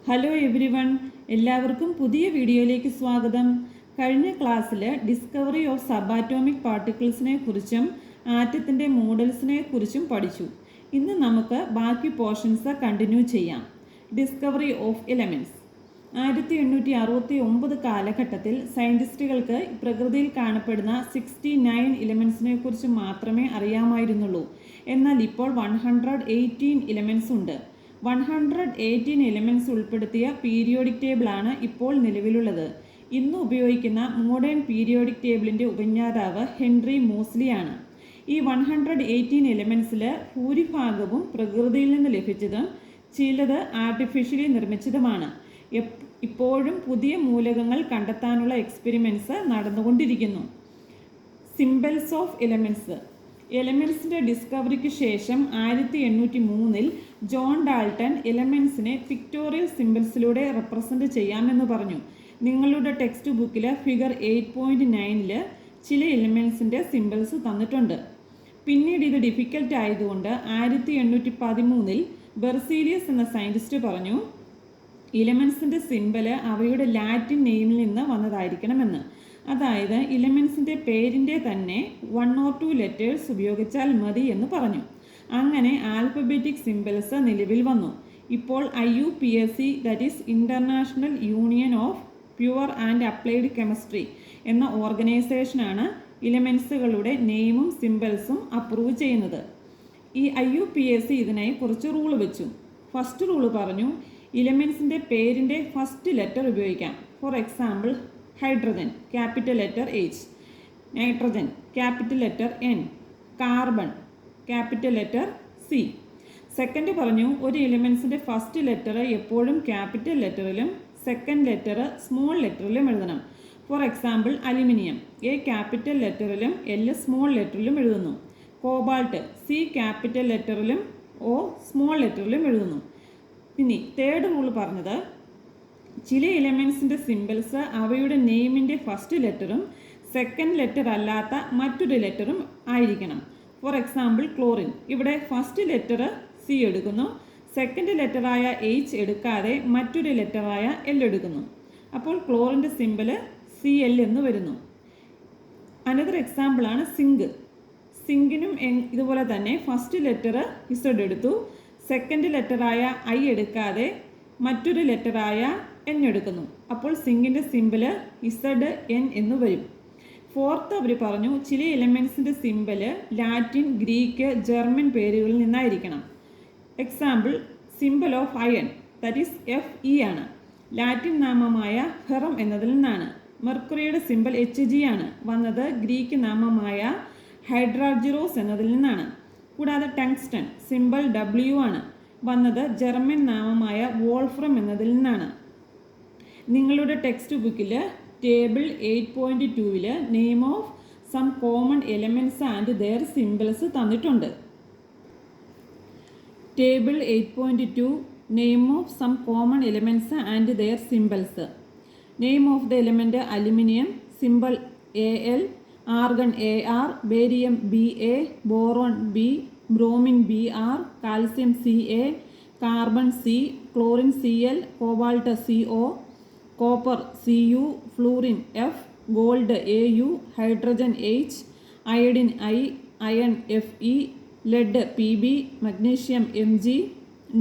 Hello every one, എല്ലാവർക്കും പുതിയ വീഡിയോയിലേക്ക് സ്വാഗതം. കഴിഞ്ഞ ക്ലാസ്സിൽ ഡിസ്കവറി ഓഫ് സബാറ്റോമിക് പാർട്ടിക്കിൾസിനെ കുറിച്ചും ആറ്റത്തിൻ്റെ മോഡൽസിനെ കുറിച്ചും പഠിച്ചു. ഇന്ന് നമുക്ക് ബാക്കി പോർഷൻസ് കണ്ടിന്യൂ ചെയ്യാം. Discovery of elements. 1869 കാലഘട്ടത്തിൽ സയൻറ്റിസ്റ്റുകൾക്ക് പ്രകൃതിയിൽ കാണപ്പെടുന്ന 69 എലമെൻസിനെ കുറിച്ച് മാത്രമേ അറിയാമായിരുന്നുള്ളൂ. എന്നാൽ ഇപ്പോൾ 118 എലമെൻസ് ഉണ്ട്. 118 എലമെൻറ്റ്സ് ഉൾപ്പെടുത്തിയ പീരിയോഡിക് ടേബിളാണ് ഇപ്പോൾ നിലവിലുള്ളത്. ഇന്ന് ഉപയോഗിക്കുന്ന മോഡേൺ പീരിയോഡിക് ടേബിളിൻ്റെ ഉപജ്ഞാതാവ് ഹെൻറി മോസ്ലിയാണ്. ഈ 118 എലമെൻറ്റ്സിൽ ഭൂരിഭാഗവും പ്രകൃതിയിൽ നിന്ന് ലഭിച്ചതും ചിലത് ആർട്ടിഫിഷ്യലി നിർമ്മിച്ചതുമാണ്. ഇപ്പോഴും പുതിയ മൂലകങ്ങൾ കണ്ടെത്താനുള്ള എക്സ്പെരിമെൻറ്റ്സ് നടന്നുകൊണ്ടിരിക്കുന്നു. Symbols of elements. എലമെൻറ്റ്സിൻ്റെ ഡിസ്കവറിക്ക് ശേഷം 1803 ജോൺ ഡാൾട്ടൺ എലമെൻറ്റ്സിനെ പിക്ടോറിയൽ സിംബൽസിലൂടെ റെപ്രസെൻ്റ് ചെയ്യാമെന്ന് പറഞ്ഞു. നിങ്ങളുടെ ടെക്സ്റ്റ് ബുക്കിൽ ഫിഗർ 8.9 ചില എലമെൻറ്റ്സിൻ്റെ സിംബൽസ് തന്നിട്ടുണ്ട്. പിന്നീട് ഇത് ഡിഫിക്കൽട്ട് ആയതുകൊണ്ട് 1813 ബെർസീലിയസ് എന്ന സയൻറ്റിസ്റ്റ് പറഞ്ഞു എലമെൻറ്റ്സിൻ്റെ സിംബൽ അവയുടെ ലാറ്റിൻ നെയിമിൽ നിന്ന് വന്നതായിരിക്കണമെന്ന്. അതായത് എലമെൻറ്റ്സിൻ്റെ പേരിൻ്റെ തന്നെ 1 or 2 ലെറ്റേഴ്സ് ഉപയോഗിച്ചാൽ മതി എന്ന് പറഞ്ഞു. അങ്ങനെ ആൽഫബറ്റിക് സിംബൽസ് നിലവിൽ വന്നു. ഇപ്പോൾ IUPAC, that is international union of pure and applied chemistry എന്ന ഓർഗനൈസേഷനാണ് എലമെൻറ്റ്സുകളുടെ നെയിമും സിംബൽസും അപ്രൂവ് ചെയ്യുന്നത്. ഈ IUPAC ഇതിനായി കുറച്ച് റൂള് വെച്ചു. ഫസ്റ്റ് റൂള് പറഞ്ഞു എലമെൻറ്റ്സിൻ്റെ പേരിൻ്റെ ഫസ്റ്റ് ലെറ്റർ ഉപയോഗിക്കാം. For example hydrogen capital letter H, nitrogen capital letter N, carbon capital letter C. Second പറഞ്ഞു ഒരു എലിമെൻറ്റ്സിൻ്റെ ഫസ്റ്റ് ലെറ്റർ എപ്പോഴും ക്യാപിറ്റൽ ലെറ്ററിലും സെക്കൻഡ് ലെറ്റർ സ്മോൾ ലെറ്ററിലും എഴുതണം. For example aluminium A capital ലെറ്ററിലും L സ്മോൾ ലെറ്ററിലും എഴുതുന്നു. കോബാൾട്ട് C ക്യാപിറ്റൽ ലെറ്ററിലും O സ്മോൾ ലെറ്ററിലും എഴുതുന്നു. ഇനി തേർഡ് റൂൾ പറഞ്ഞത് ചില എലമെൻറ്റ്സിൻ്റെ സിംബൽസ് അവയുടെ നെയിമിൻ്റെ ഫസ്റ്റ് ലെറ്ററും സെക്കൻഡ് ലെറ്റർ അല്ലാത്ത മറ്റൊരു ലെറ്ററും ആയിരിക്കണം. ഫോർ എക്സാമ്പിൾ ക്ലോറിൻ, ഇവിടെ ഫസ്റ്റ് ലെറ്റർ C എടുക്കുന്നു, സെക്കൻഡ് ലെറ്ററായ H എടുക്കാതെ മറ്റൊരു ലെറ്ററായ L എടുക്കുന്നു. അപ്പോൾ ക്ലോറിൻ്റെ സിംബൽ Cl എന്ന് വരുന്നു. അനദർ എക്സാമ്പിളാണ് സിങ്ക്. സിങ്കിനും ഇതുപോലെ തന്നെ ഫസ്റ്റ് ലെറ്റർ Z എടുത്തു, സെക്കൻഡ് ലെറ്ററായ I എടുക്കാതെ മറ്റൊരു ലെറ്ററായ N എടുക്കുന്നു. അപ്പോൾ സിങ്കിൻ്റെ സിംബൽ ZN എന്ന് വരും. ഫോർത്ത് അവർ പറഞ്ഞു ചില എലമെൻറ്റ്സിൻ്റെ സിംബൽ ലാറ്റിൻ, ഗ്രീക്ക്, ജർമ്മൻ പേരുകളിൽ നിന്നായിരിക്കണം. Example symbol of iron, that is Fe ആണ്. ലാറ്റിൻ നാമമായ ഫെറം എന്നതിൽ നിന്നാണ്. മെർക്കുറിയുടെ സിംബൽ Hg ആണ്, വന്നത് ഗ്രീക്ക് നാമമായ ഹൈഡ്രാജിറോസ് എന്നതിൽ നിന്നാണ്. കൂടാതെ ടങ്സ്റ്റൺ സിംബൽ W ആണ്, വന്നത് ജർമ്മൻ നാമമായ വോൾഫ്രം എന്നതിൽ നിന്നാണ്. നിങ്ങളുടെ ടെക്സ്റ്റ് ബുക്കിൽ table 8.2 name of some common elements and their symbols തന്നിട്ടുണ്ട്. Table 8.2 name of some common elements and their symbols. Name of the element aluminium symbol Al, argon Ar, barium Ba, boron B, bromine Br, calcium Ca, carbon C, chlorine Cl, cobalt CO, copper Cu, fluorine F, gold Au, hydrogen H, iodine I, iron Fe, lead Pb, magnesium Mg,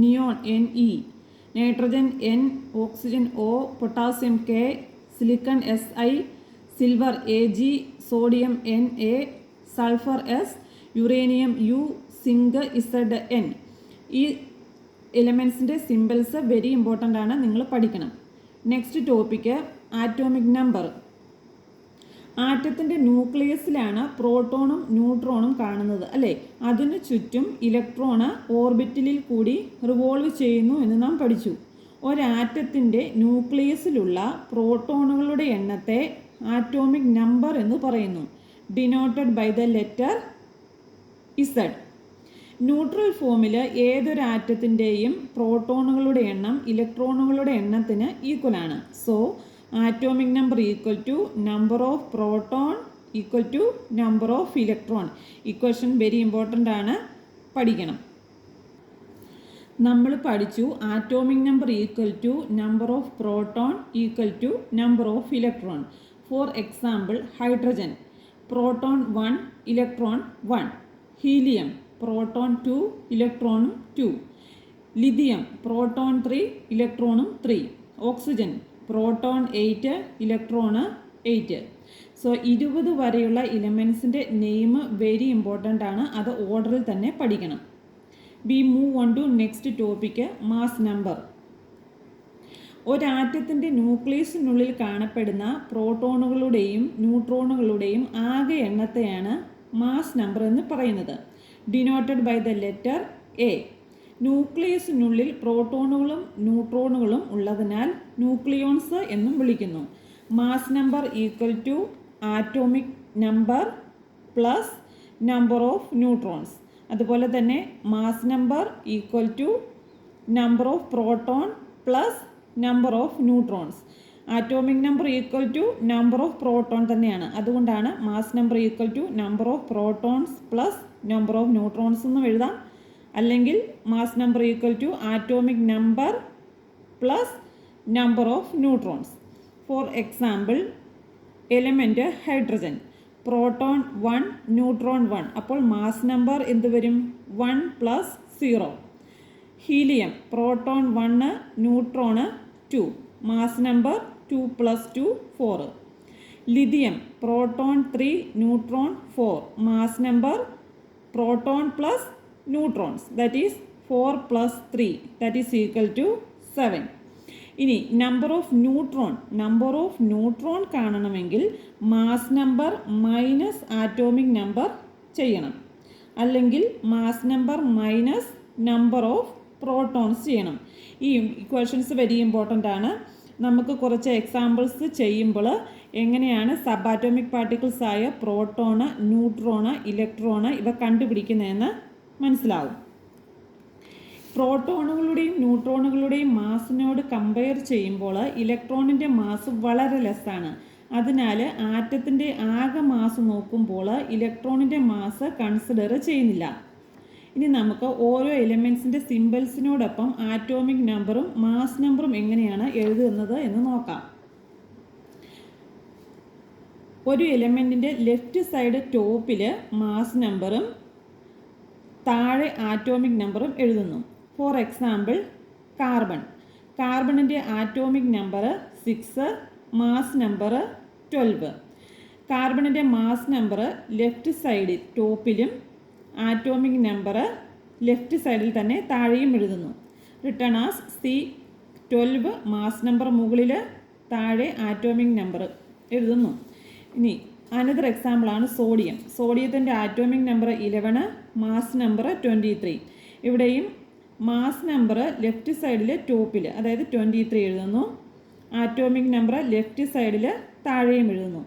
neon Ne, nitrogen N, oxygen O, potassium K, silicon Si, silver Ag, sodium Na, sulphur S, uranium U, zinc Zn. ഈ എലമെൻറ്റ്സിൻ്റെ symbols very important ആണ്, നിങ്ങൾ പഠിക്കണം. Next topic atomic number. ആറ്റത്തിൻ്റെ ന്യൂക്ലിയസിലാണ് പ്രോട്ടോണും ന്യൂട്രോണും കാണുന്നത് അല്ലേ. അതിനു ചുറ്റും ഇലക്ട്രോണ് ഓർബിറ്റലിൽ കൂടി റിവോൾവ് ചെയ്യുന്നു എന്ന് നാം പഠിച്ചു. ഒരാറ്റത്തിൻ്റെ ന്യൂക്ലിയസിലുള്ള പ്രോട്ടോണുകളുടെ എണ്ണത്തെ ആറ്റോമിക് നമ്പർ എന്ന് പറയുന്നു, denoted by the letter Z. Neutral ഫോമിൽ ഏതൊരു ആറ്റത്തിൻ്റെയും പ്രോട്ടോണുകളുടെ എണ്ണം ഇലക്ട്രോണുകളുടെ എണ്ണത്തിന് ഈക്വലാണ്. So atomic number equal to number of proton equal to number of electron. Equation very important ആണ്, പഠിക്കണം. നമ്മൾ പഠിച്ചു atomic number equal to number of proton equal to number of electron. For example, hydrogen proton 1 electron 1, helium proton 2 ഇലക്ട്രോണും 2, lithium proton 3 ഇലക്ട്രോണും 3, oxygen proton 8 electron 8. So 20 വരെയുള്ള ഇലമെൻസിൻ്റെ name very important ആണ്, അത് ഓർഡറിൽ തന്നെ പഠിക്കണം. We move on to next topic, mass number. ഒരാറ്റത്തിൻ്റെ ന്യൂക്ലിയസിനുള്ളിൽ കാണപ്പെടുന്ന പ്രോട്ടോണുകളുടെയും ന്യൂട്രോണുകളുടെയും ആകെ എണ്ണത്തെയാണ് മാസ് നമ്പർ എന്ന് പറയുന്നത്. Denoted by the letter A. ന്യൂക്ലിയസിനുള്ളിൽ പ്രോട്ടോണുകളും ന്യൂട്രോണുകളും ഉള്ളതിനാൽ ന്യൂക്ലിയോൺസ് എന്നും വിളിക്കുന്നു. Mass number equal to atomic number plus number of neutrons. അതുപോലെ തന്നെ mass number equal to number of proton plus number of neutrons. Atomic number equal to number of proton തന്നെയാണ്, അതുകൊണ്ടാണ് mass number equal to number of protons plus number of neutrons എന്നും എഴുതാം. അല്ലെങ്കിൽ mass number equal to atomic number plus number of neutrons. For example, element hydrogen proton 1 neutron 1, അപ്പോൾ mass number എന്ത് വരും? 1 + 0. Helium proton 1 neutron 2, mass number 2 + 2 4. Lithium proton 3 neutron 4, mass number proton plus neutrons, that is 4 + 3, that is equal to 7. ഇനി number of neutron കാണണമെങ്കിൽ mass number minus atomic number ചെയ്യണം, അല്ലെങ്കിൽ mass number minus number of protons ചെയ്യണം. ഈ equations very important ആണ്. നമുക്ക് കുറച്ച് examples ചെയ്യുമ്പോൾ എങ്ങനെയാണ് സബ് ആറ്റോമിക് പാർട്ടിക്കിൾസ് ആയ പ്രോട്ടോണ്, ന്യൂട്രോണ്, ഇലക്ട്രോണ് ഇവ കണ്ടുപിടിക്കുന്നതെന്ന് മനസ്സിലാവും. പ്രോട്ടോണുകളുടെയും ന്യൂട്രോണുകളുടെയും മാസിനോട് കമ്പയർ ചെയ്യുമ്പോൾ ഇലക്ട്രോണിൻ്റെ മാസ് വളരെ ലെസ്സാണ്. അതിനാൽ ആറ്റത്തിൻ്റെ ആകെ മാസ് നോക്കുമ്പോൾ ഇലക്ട്രോണിൻ്റെ മാസ് കൺസിഡർ ചെയ്യുന്നില്ല. ഇനി നമുക്ക് ഓരോ എലിമെൻസിൻ്റെ സിംബൽസിനോടൊപ്പം ആറ്റോമിക് നമ്പറും മാസ് നമ്പറും എങ്ങനെയാണ് എഴുതുന്നത് എന്ന് നോക്കാം. ഒരു എലിമെൻറ്റിൻ്റെ ലെഫ്റ്റ് സൈഡ് ടോപ്പിൽ മാസ് നമ്പറും താഴെ ആറ്റോമിക് നമ്പറും എഴുതുന്നു. ഫോർ എക്സാമ്പിൾ, കാർബണിൻ്റെ ആറ്റോമിക് നമ്പർ 6, മാസ് നമ്പർ 12. കാർബണിൻ്റെ മാസ് നമ്പർ ലെഫ്റ്റ് സൈഡിൽ ടോപ്പിലും ആറ്റോമിക് നമ്പർ ലെഫ്റ്റ് സൈഡിൽ തന്നെ താഴെയും എഴുതുന്നു. Written as C12, mass number മുകളിൽ, താഴെ ആറ്റോമിക് നമ്പർ എഴുതുന്നു. ഇനി അനദർ എക്സാമ്പിളാണ് സോഡിയത്തിൻ്റെ ആറ്റോമിക് നമ്പർ 11, മാസ് നമ്പർ 23. ഇവിടെയും മാസ് നമ്പർ ലെഫ്റ്റ് സൈഡിൽ ടോപ്പിൽ, അതായത് 23 എഴുതുന്നു. ആറ്റോമിക് നമ്പർ ലെഫ്റ്റ് സൈഡിൽ താഴെയും എഴുതുന്നു.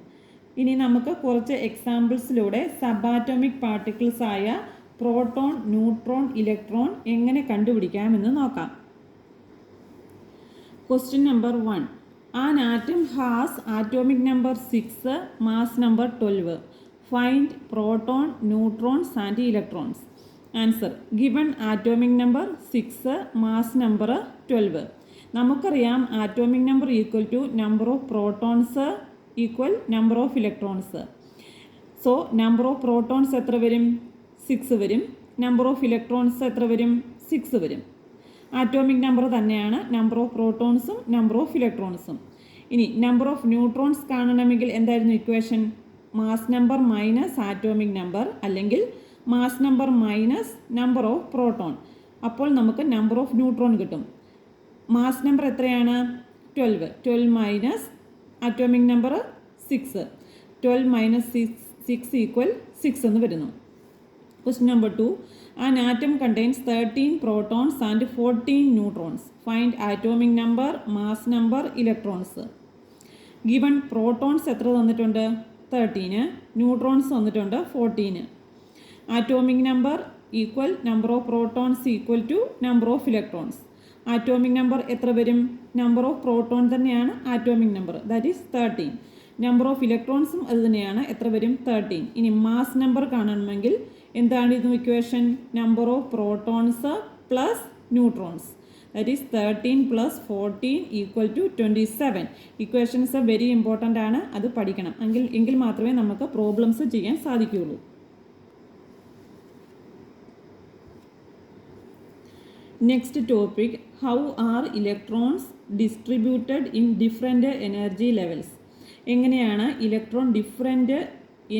ഇനി നമുക്ക് കുറച്ച് എക്സാമ്പിൾസിലൂടെ സബ് ആറ്റോമിക് പാർട്ടിക്കിൾസ് ആയ പ്രോട്ടോൺ, ന്യൂട്രോൺ, ഇലക്ട്രോൺ എങ്ങനെ കണ്ടുപിടിക്കാമെന്ന് നോക്കാം. Question number 1. An atom has atomic number 6, mass number 12. Find proton, neutrons and electrons. Answer. Given atomic number 6, mass number 12. നമുക്കറിയാം atomic number equal to number of protons equal number of electrons. So number of protons എത്ര വരും? 6 വരും. Number of electrons എത്ര വരും? 6 വരും. Atomic number തന്നെയാണ് number of പ്രോട്ടോൺസും number of ഇലക്ട്രോൺസും. ഇനി നമ്പർ ഓഫ് ന്യൂട്രോൺസ് കാണണമെങ്കിൽ എന്തായിരുന്നു equation? Mass number minus atomic number, അല്ലെങ്കിൽ mass number minus number of proton. അപ്പോൾ നമുക്ക് നമ്പർ ഓഫ് ന്യൂട്രോൺ കിട്ടും. മാസ് നമ്പർ എത്രയാണ്? 12 minus atomic number 6. 12 minus 6 equal 6 എന്ന് വരുന്നു. Question number 2. An atom contains 13 protons and 14 neutrons. Find atomic number, mass number, electrons. Given protons എത്ര തന്നിട്ടുണ്ട്? 13. Neutrons തന്നിട്ടുണ്ട് 14. Atomic number equal number of protons equal to number of electrons. Atomic number എത്ര വരും? Number of proton തന്നെയാണ് atomic number, that is 13. Number of electronsും അത് തന്നെയാണ്, എത്ര വരും? 13. ഇനി മാസ് നമ്പർ കാണണമെങ്കിൽ എന്താണ് ഇത് equation? Number of protons plus neutrons. That is 13 plus 14 equal to 27. Equations very important ആണ്, അത് പഠിക്കണം. എങ്കിൽ മാത്രമേ നമുക്ക് പ്രോബ്ലംസ് ചെയ്യാൻ സാധിക്കുകയുള്ളൂ. Next topic, how are electrons distributed in different energy levels. എങ്ങനെയാണ് ഇലക്ട്രോൺ ഡിഫറെൻറ്റ്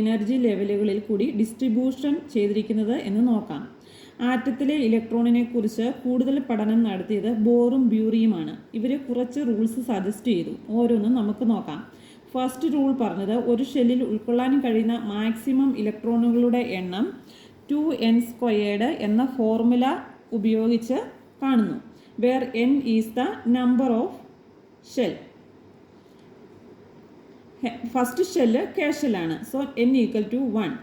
എനർജി ലെവലുകളിൽ കൂടി ഡിസ്ട്രിബ്യൂഷൻ ചെയ്തിരിക്കുന്നത് എന്ന് നോക്കാം. ആറ്റത്തിലെ ഇലക്ട്രോണിനെ കുറിച്ച് കൂടുതൽ പഠനം നടത്തിയത് ബോറും ബ്യൂറിയുമാണ്. ഇവർ കുറച്ച് റൂൾസ് സജസ്റ്റ് ചെയ്തു. ഓരോന്നും നമുക്ക് നോക്കാം. ഫസ്റ്റ് റൂൾ പറഞ്ഞത് ഒരു ഷെല്ലിൽ ഉൾക്കൊള്ളാൻ കഴിയുന്ന മാക്സിമം ഇലക്ട്രോണുകളുടെ എണ്ണം 2n² എന്ന ഫോർമുല ഉപയോഗിച്ച് കാണുന്നു. Where n is the number of shell. First shell K ഷെല്ലാണ്. So n equal to 1.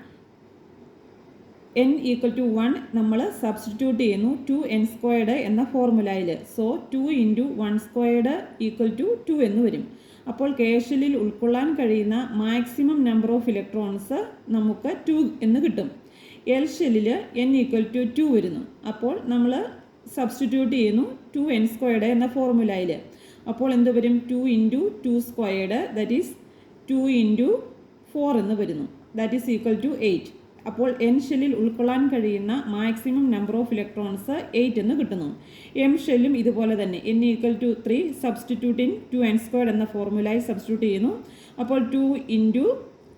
n equal to 1 നമ്മൾ സബ്സ്റ്റിറ്റ്യൂട്ട് ചെയ്യുന്നു 2n² എന്ന ഫോർമുലയിൽ. സോ 2 × 1² ഈക്വൽ ടു 2 എന്ന് വരും. അപ്പോൾ K ഷെല്ലിൽ ഉൾക്കൊള്ളാൻ കഴിയുന്ന മാക്സിമം നമ്പർ ഓഫ് ഇലക്ട്രോൺസ് നമുക്ക് 2 എന്ന് കിട്ടും. L ഷെല്ലിൽ n ഈക്വൽ ടു 2 വരുന്നു. അപ്പോൾ നമ്മൾ സബ്സ്റ്റിറ്റ്യൂട്ട് ചെയ്യുന്നു 2n² എന്ന ഫോർമുലയിൽ. അപ്പോൾ എന്ത് വരും? 2 × 2² ദാറ്റ് ഈസ് 2 × 4 എന്ന് വരുന്നു. That is equal to 8. അപ്പോൾ n ഷെല്ലിൽ ഉൾക്കൊള്ളാൻ കഴിയുന്ന മാക്സിമം നമ്പർ ഓഫ് ഇലക്ട്രോൺസ് 8 എന്ന് കിട്ടുന്നു. m ഷെല്ലും ഇതുപോലെ തന്നെ n equal to 3 substituting 2n² എന്ന ഫോർമുലയിൽ സബ്സ്റ്റിറ്റ്യൂട്ട് ചെയ്യുന്നു. അപ്പോൾ 2 ×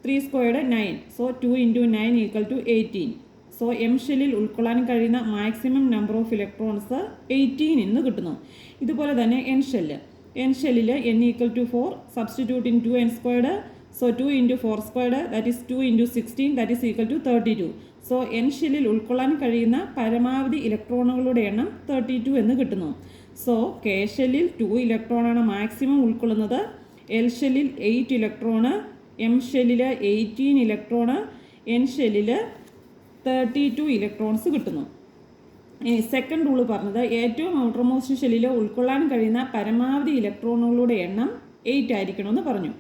3² 9. So 2 × 9 equal to 18. So m ഷെല്ലിൽ ഉൾക്കൊള്ളാൻ കഴിയുന്ന മാക്സിമം നമ്പർ ഓഫ് ഇലക്ട്രോൺസ് 18 എന്ന് കിട്ടുന്നു. ഇതുപോലെ തന്നെ n ഷെല്ലിൽ n equal to 4 substituting 2n². So 2 × 4² that is 2 × 16 that is equal to 32. So n ഷെല്ലിൽ ഉൾക്കൊള്ളാൻ കഴിയുന്ന പരമാവധി ഇലക്ട്രോണുകളുടെ എണ്ണം 32 എന്ന് കിട്ടുന്നു. സോ K ഷെല്ലിൽ 2 ഇലക്ട്രോണാണ് മാക്സിമം ഉൾക്കൊള്ളുന്നത്. L ഷെല്ലിൽ 8 ഇലക്ട്രോണ്, M ഷെല്ലിൽ 18 ഇലക്ട്രോണ്, N ഷെല്ലിൽ 32 ഇലക്ട്രോൺസ് കിട്ടുന്നു. ഇനി സെക്കൻഡ് റൂള് പറഞ്ഞത് ഏറ്റവും ഔട്ടർമോസ്റ്റ് ഷെല്ലിൽ ഉൾക്കൊള്ളാൻ കഴിയുന്ന പരമാവധി ഇലക്ട്രോണുകളുടെ എണ്ണം 8 ആയിരിക്കണമെന്ന് പറഞ്ഞു.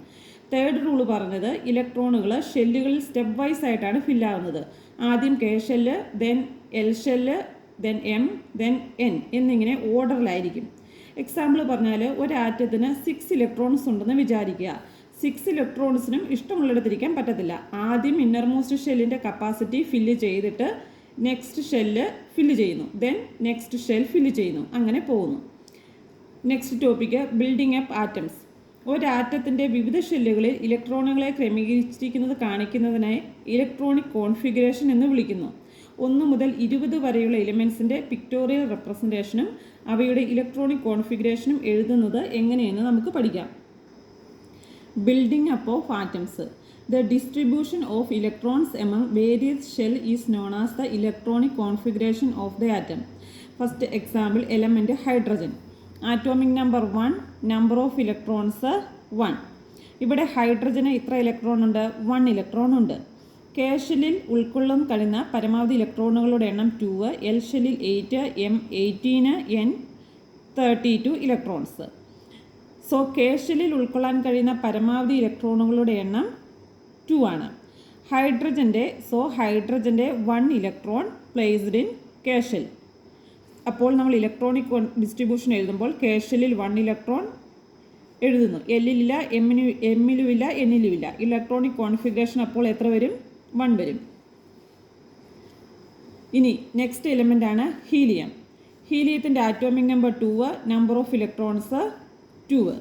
തേർഡ് റൂള് പറഞ്ഞത് ഇലക്ട്രോണുകൾ ഷെല്ലുകളിൽ സ്റ്റെപ്പ് വൈസ് ആയിട്ടാണ് ഫില്ലാവുന്നത്. ആദ്യം K shell, then L shell, then M, then N എന്നിങ്ങനെ ഓർഡറിലായിരിക്കും. എക്സാമ്പിൾ പറഞ്ഞാൽ ഒരു ആറ്റത്തിന് 6 ഇലക്ട്രോൺസ് ഉണ്ടെന്ന് വിചാരിക്കുക. 6 ഇലക്ട്രോൺസിനും ഇഷ്ടമുള്ളിടത്തിരിക്കാൻ പറ്റത്തില്ല. ആദ്യം ഇന്നർമോസ്റ്റ് ഷെല്ലിൻ്റെ കപ്പാസിറ്റി ഫില്ല് ചെയ്തിട്ട് നെക്സ്റ്റ് ഷെല്ല് ഫില്ല് ചെയ്യുന്നു, ദെൻ നെക്സ്റ്റ് ഷെൽ ഫില്ല് ചെയ്യുന്നു, അങ്ങനെ പോകുന്നു. Next topic, building up atoms. ഒരാറ്റത്തിൻ്റെ വിവിധ ഷെല്ലുകളിൽ ഇലക്ട്രോണുകളെ ക്രമീകരിച്ചിരിക്കുന്നത് കാണിക്കുന്നതിനായി ഇലക്ട്രോണിക് കോൺഫിഗറേഷൻ എന്ന് വിളിക്കുന്നു. 1 മുതൽ 20 വരെയുള്ള എലിമെൻസിൻ്റെ പിക്ടോറിയൽ റെപ്രസെൻറ്റേഷനും അവയുടെ ഇലക്ട്രോണിക് കോൺഫിഗറേഷനും എഴുതുന്നത് എങ്ങനെയെന്ന് നമുക്ക് പഠിക്കാം. Building up of atoms. The distribution of electrons among various shell is known as the electronic configuration of the atom. First example, element hydrogen. Atomic number 1, number of electrons 1. ഇവിടെ ഹൈഡ്രജന് ഇത്ര electron ഉണ്ട്? 1 electron ഉണ്ട്. K ഷെല്ലിൽ ഉൾക്കൊള്ളാൻ കഴിയുന്ന പരമാവധി ഇലക്ട്രോണുകളുടെ എണ്ണം 2, L ഷെല്ലിൽ 8, M 18, N 32 electrons. So K ഷെല്ലിൽ ഉൾക്കൊള്ളാൻ കഴിയുന്ന പരമാവധി ഇലക്ട്രോണുകളുടെ എണ്ണം 2 ആണ്. ഹൈഡ്രജൻ്റെ 1 electron placed in K shell. അപ്പോൾ നമ്മൾ ഇലക്ട്രോണിക് ഡിസ്ട്രിബ്യൂഷൻ എഴുതുമ്പോൾ K ഷെല്ലിൽ 1 ഇലക്ട്രോൺ എഴുതുന്നു. എല്ലിലില്ല, എമ്മിലുമില്ല, എന്നിലുമില്ല. ഇലക്ട്രോണിക് കോൺഫിഗറേഷൻ അപ്പോൾ എത്ര വരും? 1 വരും. ഇനി നെക്സ്റ്റ് എലിമെൻ്റ് ആണ് ഹീലിയം. ഹീലിയത്തിൻ്റെ atomic number 2, number of electrons 2.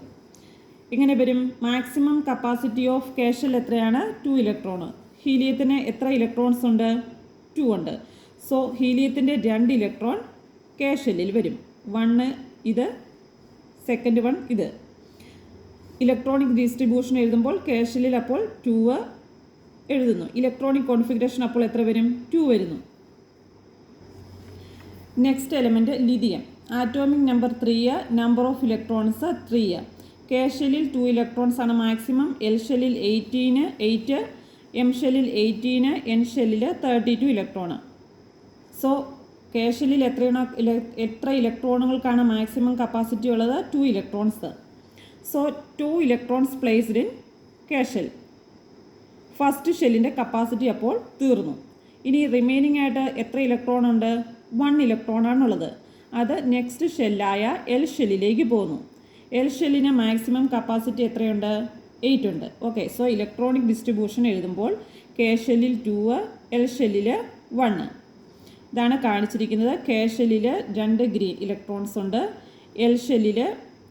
ഇങ്ങനെ വരും. Maximum capacity of K shell എത്രയാണ്? 2 ഇലക്ട്രോണ്. ഹീലിയത്തിന് എത്ര ഇലക്ട്രോൺസ് ഉണ്ട്? 2 ഉണ്ട്. സോ ഹീലിയത്തിൻ്റെ 2 ഇലക്ട്രോൺ K ഷെല്ലിൽ വരും. 1 ഇത്, സെക്കൻഡ് 1 ഇത്. ഇലക്ട്രോണിക് ഡിസ്ട്രിബ്യൂഷൻ എഴുതുമ്പോൾ K ഷെല്ലിൽ അപ്പോൾ 2 എഴുതുന്നു. ഇലക്ട്രോണിക് കോൺഫിഗറേഷൻ അപ്പോൾ എത്ര വരും? 2 വരുന്നു. Next element lithium. Atomic number 3, number of electrons 3. K ഷെല്ലിൽ 2 ഇലക്ട്രോൺസ് ആണ് മാക്സിമം. L ഷെല്ലിൽ 8, M ഷെല്ലിൽ 18, N ഷെല്ലിൽ 32 ഇലക്ട്രോണ്. സോ K ഷെല്ലിൽ എത്ര ഇലക്ട്രോണുകൾക്കാണ് മാക്സിമം കപ്പാസിറ്റി ഉള്ളത്? 2 electrons. So 2 electrons placed in K shell. First ഷെല്ലിൻ്റെ കപ്പാസിറ്റി അപ്പോൾ തീർന്നു. ഇനി റിമൈനിങ് ആയിട്ട് എത്ര ഇലക്ട്രോൺ ഉണ്ട്? 1 ഇലക്ട്രോൺ ആണുള്ളത്. അത് നെക്സ്റ്റ് ഷെല്ലായ എൽ ഷെല്ലിലേക്ക് പോകുന്നു. എൽ ഷെല്ലിന് മാക്സിമം കപ്പാസിറ്റി എത്രയുണ്ട്? 8 ഉണ്ട്. ഓക്കെ, സോ ഇലക്ട്രോണിക് ഡിസ്ട്രിബ്യൂഷൻ എഴുതുമ്പോൾ കെ ഷെല്ലിൽ 2, എൽ ഷെല്ലിൽ 1. ഇതാണ് കാണിച്ചിരിക്കുന്നത്. കെ ഷെല്ലിൽ 2 ഗ്രീൻ ഇലക്ട്രോൺസ് ഉണ്ട്. എൽ ഷെല്ലിൽ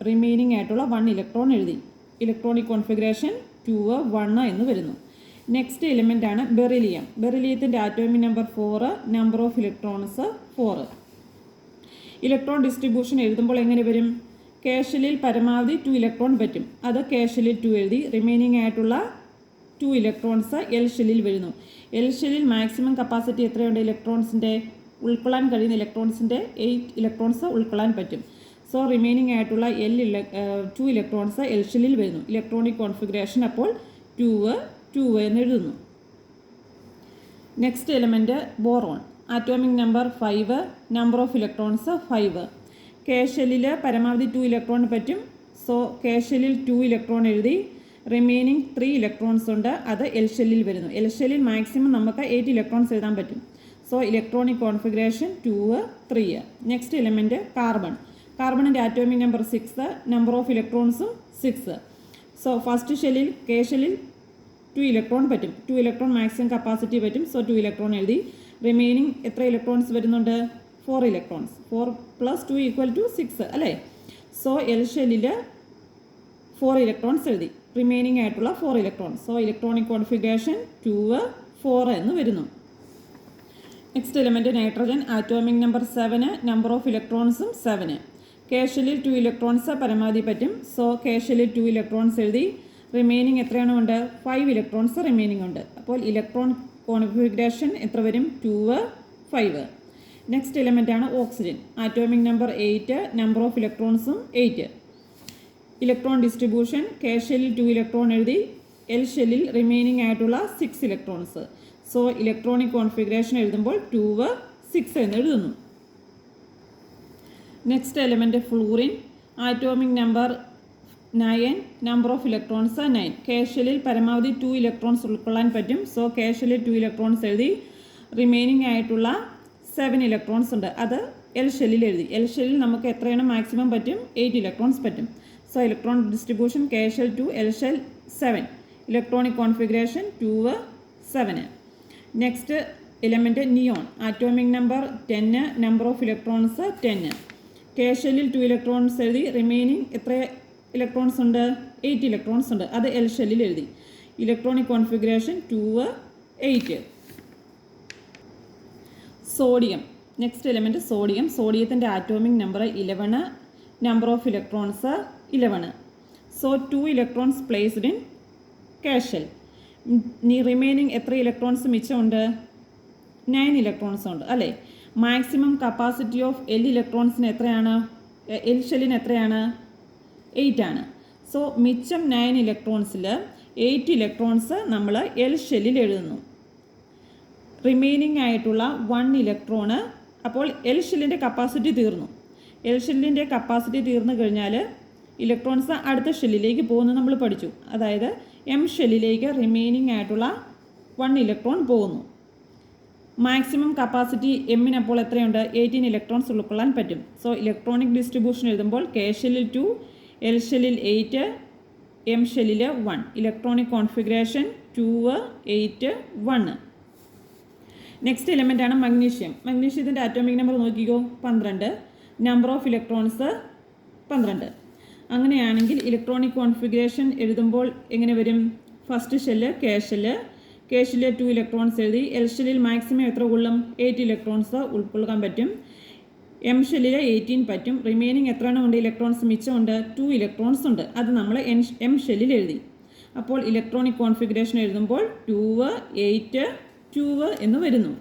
റിമൈനിങ് ആയിട്ടുള്ള 1 ഇലക്ട്രോൺ എഴുതി. ഇലക്ട്രോണിക് കോൺഫിഗറേഷൻ 2, 1 എന്ന് വരുന്നു. നെക്സ്റ്റ് എലിമെൻ്റ് ആണ് ബെറിലിയം. ബെറിലിയത്തിൻ്റെ atomic number 4, number of electrons 4. Electron distribution എഴുതുമ്പോൾ എങ്ങനെ വരും? കെ ഷെല്ലിൽ പരമാവധി 2 ഇലക്ട്രോൺ പറ്റും. അത് കെ ഷെല്ലിൽ 2 എഴുതി. റിമൈനിങ് ആയിട്ടുള്ള 2 ഇലക്ട്രോൺസ് എൽ ഷെല്ലിൽ വരുന്നു. എൽ ഷെല്ലിൽ മാക്സിമം കപ്പാസിറ്റി എത്രയുണ്ട്? ഇലക്ട്രോൺസിൻ്റെ ഉൾക്കൊള്ളാൻ കഴിയുന്ന ഇലക്ട്രോൺസിൻ്റെ 8 ഇലക്ട്രോൺസ് ഉൾക്കൊള്ളാൻ പറ്റും. സോ റിമൈനിങ് ആയിട്ടുള്ള 2 ഇലക്ട്രോൺസ് എൽ ഷെല്ലിൽ വരുന്നു. ഇലക്ട്രോണിക് കോൺഫിഗറേഷൻ അപ്പോൾ 2 എന്ന് എഴുതുന്നു. Next element boron. Atomic number 5, number of electrons 5. K ഷെല്ലിൽ പരമാവധി 2 ഇലക്ട്രോൺ പറ്റും. സോ കെ ഷെല്ലിൽ 2 ഇലക്ട്രോൺ എഴുതി. റിമൈനിങ് 3 ഇലക്ട്രോൺസ് ഉണ്ട്. അത് എൽ ഷെല്ലിൽ വരുന്നു. എൽ ഷെല്ലിൽ മാക്സിമം നമുക്ക് 8 ഇലക്ട്രോൺസ് എഴുതാൻ പറ്റും. So electronic configuration 2, 3. Next element carbon. കാർബണിൻ്റെ ആറ്റോമിക് നമ്പർ 6, നമ്പർ ഓഫ് ഇലക്ട്രോൺസും 6. സോ ഫസ്റ്റ് ഷെല്ലിൽ കെ ഷെല്ലിൽ 2 ഇലക്ട്രോൺ പറ്റും. 2 ഇലക്ട്രോൺ മാക്സിമം കപ്പാസിറ്റി പറ്റും. സോ 2 ഇലക്ട്രോൺ എഴുതി. റിമൈനിങ് എത്ര ഇലക്ട്രോൺസ് വരുന്നുണ്ട്? 4 ഇലക്ട്രോൺസ്. 4 + 2 = 6 അല്ലേ? സോ എൽ ഷെല്ലിൽ 4 ഇലക്ട്രോൺസ് എഴുതി. റിമൈനിങ് ആയിട്ടുള്ള 4 ഇലക്ട്രോൺസ്. സോ ഇലക്ട്രോണിക് കോൺഫിഗറേഷൻ 2, 4 എന്ന് വരുന്നു. Next element nitrogen. Atomic number 7, number of ഇലക്ട്രോൺസും 7. കെ ഷെല്ലിൽ 2 ഇലക്ട്രോൺസ് പരമാവധി പറ്റും. സോ കെ ഷെല്ലിൽ 2 ഇലക്ട്രോൺസ് എഴുതി. റിമൈനിങ് എത്രയാണ് ഉണ്ട്? 5 ഇലക്ട്രോൺസ് റിമൈനിങ് ഉണ്ട്. അപ്പോൾ ഇലക്ട്രോൺ കോൺഫിഗറേഷൻ എത്ര വരും? 2, 5. നെക്സ്റ്റ് എലിമെൻ്റ് ആണ് oxygen. Atomic number 8, number of ഇലക്ട്രോൺസും 8. ഇലക്ട്രോൺ ഡിസ്ട്രിബ്യൂഷൻ കെ ഷെല്ലിൽ 2 ഇലക്ട്രോൺ എഴുതി. എൽ ഷെല്ലിൽ റിമൈനിങ് ആയിട്ടുള്ള 6 ഇലക്ട്രോൺസ്. സോ ഇലക്ട്രോണിക് കോൺഫിഗറേഷൻ എഴുതുമ്പോൾ 2, 6 എന്ന് എഴുതുന്നു. Next element fluorine. Atomic number 9, number of electrons 9. K ഷെല്ലിൽ പരമാവധി 2 ഇലക്ട്രോൺസ് ഉൾക്കൊള്ളാൻ പറ്റും. സോ കെ ഷെല്ലിൽ 2 ഇലക്ട്രോൺസ് എഴുതി. റിമൈനിങ് ആയിട്ടുള്ള 7 ഇലക്ട്രോൺസ് ഉണ്ട്. അത് എൽ ഷെല്ലിൽ എഴുതി. എൽ ഷെല്ലിൽ നമുക്ക് എത്രയാണ് മാക്സിമം പറ്റും? 8 ഇലക്ട്രോൺസ് പറ്റും. So electron distribution K shell 2, L shell 7. Electronic configuration 2, 7. Next element neon. Atomic number 10, number of electrons 10. K ഷെല്ലിൽ 2 ഇലക്ട്രോൺസ് എഴുതി. റിമൈനിങ് എത്ര ഇലക്ട്രോൺസ് ഉണ്ട്? 8 ഇലക്ട്രോൺസ് ഉണ്ട്. അത് എൽ ഷെല്ലിൽ എഴുതി. Electronic configuration 2, 8. Sodium. Next element sodium. സോഡിയത്തിൻ്റെ atomic number 11, number of electrons 11. So 2 electrons placed in K shell. Remaining എത്ര ഇലക്ട്രോൺസ് മിച്ചമുണ്ട്? 9 ഇലക്ട്രോൺസ് ഉണ്ട് അല്ലേ? മാക്സിമം കപ്പാസിറ്റി ഓഫ് എൽ ഇലക്ട്രോൺസിന് എത്രയാണ്? എൽ ഷെല്ലിന് എത്രയാണ്? 8 ആണ്. സോ മിച്ചം 9 ഇലക്ട്രോൺസിൽ 8 ഇലക്ട്രോൺസ് നമ്മൾ എൽ ഷെല്ലിൽ എഴുതുന്നു. റിമൈനിങ് ആയിട്ടുള്ള 1 ഇലക്ട്രോണ്. അപ്പോൾ എൽ ഷെല്ലിൻ്റെ കപ്പാസിറ്റി തീർന്നു. എൽ ഷെല്ലിൻ്റെ കപ്പാസിറ്റി തീർന്നു കഴിഞ്ഞാൽ ഇലക്ട്രോൺസ് അടുത്ത ഷെല്ലിലേക്ക് പോകുന്നത് നമ്മൾ പഠിച്ചു. അതായത് എം ഷെല്ലിലേക്ക് റിമൈനിങ് ആയിട്ടുള്ള 1 ഇലക്ട്രോൺ പോകുന്നു. മാക്സിമം കപ്പാസിറ്റി എമ്മിന് അപ്പോൾ എത്രയുണ്ട്? 18 ഇലക്ട്രോൺസ് ഉൾക്കൊള്ളാൻ പറ്റും. സോ ഇലക്ട്രോണിക് ഡിസ്ട്രിബ്യൂഷൻ എഴുതുമ്പോൾ കെ ഷെല്ലിൽ 2, എൽ ഷെല്ലിൽ 8, എം ഷെല്ലിൽ 1. Electronic configuration 2, 8, 1. നെക്സ്റ്റ് എലിമെൻ്റ് ആണ് മഗ്നീഷ്യം. മഗ്നീഷ്യത്തിൻ്റെ ആറ്റോമിക് നമ്പർ നോക്കിക്കോ, 12. Number of electrons 12. അങ്ങനെയാണെങ്കിൽ ഇലക്ട്രോണിക് കോൺഫിഗറേഷൻ എഴുതുമ്പോൾ എങ്ങനെ വരും? First shell K shell. K ഷെല്ലിൽ 2 ഇലക്ട്രോൺസ് എഴുതി. എൽ ഷെല്ലിൽ മാക്സിമം എത്ര കൊള്ളും? 8 ഇലക്ട്രോൺസ് ഉൾക്കൊള്ളാൻ പറ്റും. എം ഷെല്ലിൽ 18 പറ്റും. റിമൈനിങ് എത്രയാണ് ഉണ്ട്? ഇലക്ട്രോൺസ് മിച്ചമുണ്ട്. 2 ഇലക്ട്രോൺസ് ഉണ്ട്. അത് നമ്മൾ എം ഷെല്ലിൽ എഴുതി. അപ്പോൾ ഇലക്ട്രോണിക് കോൺഫിഗറേഷൻ എഴുതുമ്പോൾ 2, 8, 2 എന്ന് വരുന്നു.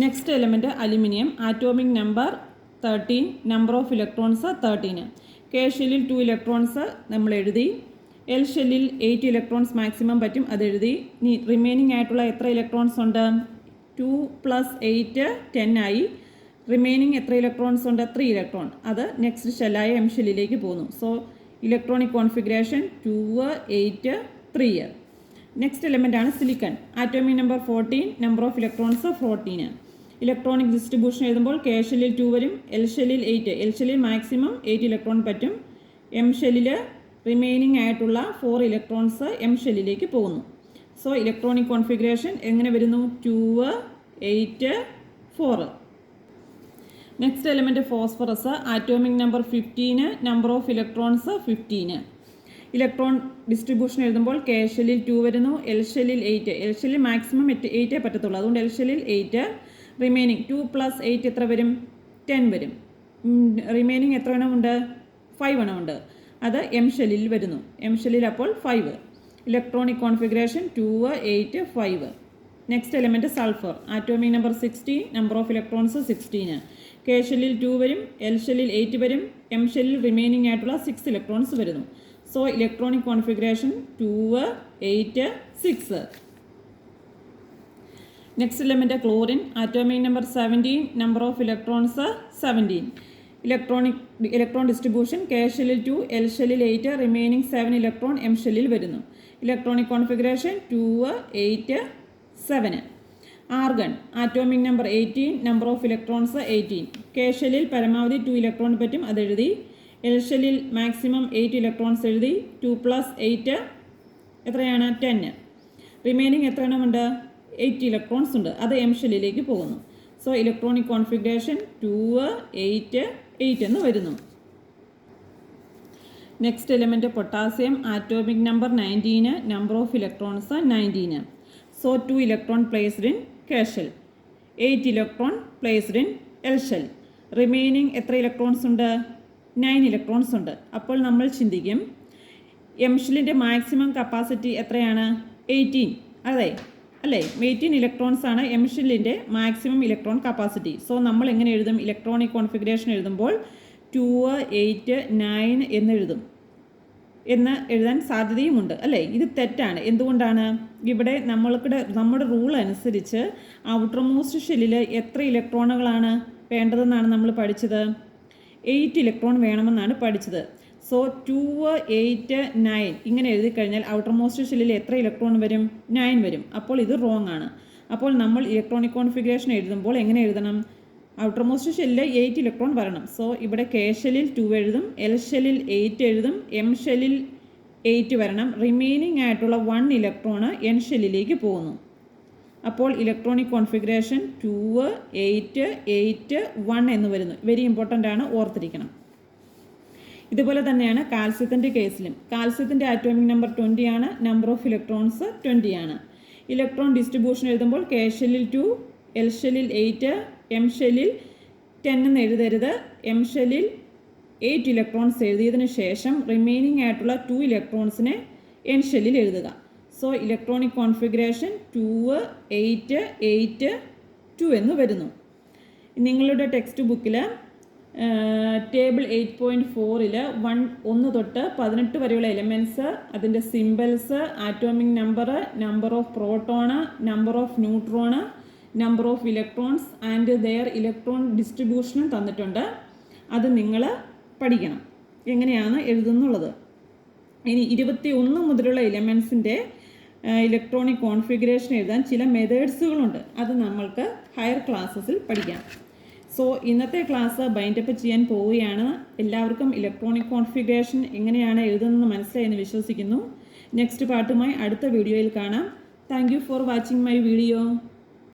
Next element aluminium. Atomic number 13, number of electrons 13. K ഷെല്ലിൽ 2 ഇലക്ട്രോൺസ് നമ്മൾ എഴുതി. എൽ ഷെല്ലിൽ 8 ഇലക്ട്രോൺസ് മാക്സിമം പറ്റും, അതെഴുതി. ഇനി റിമൈനിങ് ആയിട്ടുള്ള എത്ര ഇലക്ട്രോൺസ് ഉണ്ട്? 2 + 8 10 ആയി. റിമൈനിങ് എത്ര ഇലക്ട്രോൺസ് ഉണ്ട്? 3 ഇലക്ട്രോൺ. അത് നെക്സ്റ്റ് ഷെല്ലായ എം ഷെല്ലിലേക്ക് പോകുന്നു. So electronic configuration 2, 8, 3. Next element ആണ് silicon. Atomic number 14, number of electrons 14. Electronic distribution എഴുതുമ്പോൾ കെ ഷെല്ലിൽ 2 വരും, എൽ ഷെല്ലിൽ 8. എൽ ഷെല്ലിൽ മാക്സിമം 8 ഇലക്ട്രോൺ പറ്റും. എം ഷെല്ലിൽ റിമൈനിങ് ആയിട്ടുള്ള 4 ഇലക്ട്രോൺസ് എം ഷെല്ലിലേക്ക് പോകുന്നു. സോ ഇലക്ട്രോണിക് കോൺഫിഗറേഷൻ എങ്ങനെ വരുന്നു? 2, 8, 4. Next element phosphorus. Atomic number 15, number of electrons 15. Electron distribution എഴുതുമ്പോൾ കെ ഷെല്ലിൽ 2 വരുന്നു, എൽ ഷെല്ലിൽ 8. എൽ ഷെല്ലിൽ മാക്സിമം 8 പറ്റത്തുള്ളൂ, അതുകൊണ്ട് എൽ ഷെല്ലിൽ 8. റിമൈനിങ് 2 + 8 എത്ര വരും? 10 വരും. റിമൈനിങ് എത്ര എണ്ണമുണ്ട്? 5 എണ്ണമുണ്ട്. അത് എം ഷെല്ലിൽ വരുന്നു. എം ഷെല്ലിൽ അപ്പോൾ 5. Electronic configuration 2, 8, 5. Next element sulphur. Atomic number 16, number of electrons 16. K ഷെല്ലിൽ 2 വരും, എൽ ഷെല്ലിൽ 8 വരും, എം ഷെല്ലിൽ റിമൈനിങ് ആയിട്ടുള്ള 6 ഇലക്ട്രോൺസ് വരുന്നു. So electronic configuration 2, 8, 6. Next element chlorine. Atomic number 17, number of electrons 17. Electron distribution K ഷെല്ലിൽ 2, എൽ ഷെല്ലിൽ 8, റിമൈനിങ് 7 ഇലക്ട്രോൺ എം ഷെല്ലിൽ വരുന്നു. Electronic configuration 2, 8, 7. Argon. Atomic number 18, number of electrons 18. K ഷെല്ലിൽ പരമാവധി 2 ഇലക്ട്രോൺ പറ്റും, അതെഴുതി. എൽ ഷെല്ലിൽ മാക്സിമം 8 ഇലക്ട്രോൺസ് എഴുതി. 2 + 8 എത്രയാണ്? 10. റിമൈനിങ് എത്ര എണ്ണമുണ്ട്? 8 ഇലക്ട്രോൺസ് ഉണ്ട്, അത് എം ഷെല്ലിലേക്ക് പോകുന്നു. സോ ഇലക്ട്രോണിക് കോൺഫിഗറേഷൻ 2, 8, 8 എന്ന് വരുന്നു. Next element potassium. Atomic number 19, number of electrons 19. So 2 electron placed in K shell, 8 electron placed in L shell. Remaining എത്ര ഇലക്ട്രോൺസ് ഉണ്ട്? 9 ഇലക്ട്രോൺസ് ഉണ്ട്. അപ്പോൾ നമ്മൾ ചിന്തിക്കും എം ഷെല്ലിൻ്റെ മാക്സിമം കപ്പാസിറ്റി എത്രയാണ്? 18. അല്ലേ 18 ഇലക്ട്രോൺസ് ആണ് എം ഷെല്ലിൻ്റെ മാക്സിമം ഇലക്ട്രോൺ കപ്പാസിറ്റി. സോ നമ്മൾ എങ്ങനെ എഴുതും? ഇലക്ട്രോണിക് കോൺഫിഗറേഷൻ എഴുതുമ്പോൾ 2, 8, 9 എന്ന് എഴുതാൻ സാധ്യതയുമുണ്ട്, അല്ലേ? ഇത് തെറ്റാണ്. എന്തുകൊണ്ടാണ്? ഇവിടെ നമ്മുടെ റൂൾ അനുസരിച്ച് ഔട്ടർ മോസ്റ്റ് ഷെല്ലിൽ എത്ര ഇലക്ട്രോണുകളാണ് വേണ്ടതെന്നാണ് നമ്മൾ പഠിച്ചത്? 8 ഇലക്ട്രോൺ വേണമെന്നാണ് പഠിച്ചത്. സോ 2, 8, 9 ഇങ്ങനെ എഴുതി കഴിഞ്ഞാൽ ഔട്ടർ മോസ്റ്റ് ഷെല്ലിൽ എത്ര ഇലക്ട്രോൺ വരും? 9 വരും. അപ്പോൾ ഇത് റോങ് ആണ്. അപ്പോൾ നമ്മൾ ഇലക്ട്രോണിക് കോൺഫിഗറേഷൻ എഴുതുമ്പോൾ എങ്ങനെ എഴുതണം? ഔട്ടർ മോസ്റ്റ് ഷെല്ലിൽ 8 ഇലക്ട്രോൺ വരണം. സോ ഇവിടെ കെ ഷെല്ലിൽ 2 എഴുതും, എൽ ഷെല്ലിൽ 8 എഴുതും, എം ഷെല്ലിൽ 8 വരണം. റിമൈനിങ് ആയിട്ടുള്ള 1 ഇലക്ട്രോണ് എൻ ഷെല്ലിലേക്ക് പോകുന്നു. അപ്പോൾ ഇലക്ട്രോണിക് കോൺഫിഗറേഷൻ 2, 8, 8, 1 എന്ന് വരുന്നു. വെരി ഇമ്പോർട്ടൻ്റ് ആണ്, ഓർത്തിരിക്കണം. ഇതുപോലെ തന്നെയാണ് കാൽസ്യത്തിൻ്റെ കേസിലും. കാൽസ്യത്തിൻ്റെ ആറ്റോമിക് നമ്പർ 20 ആണ്, നമ്പർ ഓഫ് ഇലക്ട്രോൺസ് 20 ആണ്. ഇലക്ട്രോൺ ഡിസ്ട്രിബ്യൂഷൻ എഴുതുമ്പോൾ കെ ഷെല്ലിൽ 2, എൽ ഷെല്ലിൽ 8, എം ഷെല്ലിൽ 10 എന്ന് എഴുതരുത്. എം ഷെല്ലിൽ 8 ഇലക്ട്രോൺസ് എഴുതിയതിന് ശേഷം റിമൈനിങ് ആയിട്ടുള്ള 2 ഇലക്ട്രോൺസിനെ എൻ ഷെല്ലിൽ എഴുതുക. സോ ഇലക്ട്രോണിക് കോൺഫിഗറേഷൻ 2, 8, 8, 2 എന്ന് വരുന്നു. നിങ്ങളുടെ ടെക്സ്റ്റ് ബുക്കിൽ ടേബിൾ 8.4ൽ 1 തൊട്ട് 18 വരെയുള്ള എലിമെൻറ്റ്സ്, അതിൻ്റെ symbols, atomic number, number of proton, number of neutron, number of electrons and their electron ഡിസ്ട്രിബ്യൂഷനും തന്നിട്ടുണ്ട്. അത് നിങ്ങൾ പഠിക്കണം എങ്ങനെയാണ് എഴുതുന്നുള്ളത്. ഇനി 21 മുതലുള്ള എലിമെൻറ്റ്സിൻ്റെ ഇലക്ട്രോണിക് കോൺഫിഗറേഷൻ എഴുതാൻ ചില മെത്തേഡ്സുകളുണ്ട്. അത് നമ്മൾക്ക് ഹയർ ക്ലാസ്സസിൽ പഠിക്കാം. സോ ഇന്നത്തെ ക്ലാസ് ബൈൻഡപ്പ് ചെയ്യാൻ പോവുകയാണ്. എല്ലാവർക്കും ഇലക്ട്രോണിക് കോൺഫിഗറേഷൻ എങ്ങനെയാണ് എഴുതുന്നതെന്ന് മനസ്സിലായെന്ന് വിശ്വസിക്കുന്നു. നെക്സ്റ്റ് പാർട്ടുമായി അടുത്ത വീഡിയോയിൽ കാണാം. Thank you for watching my video.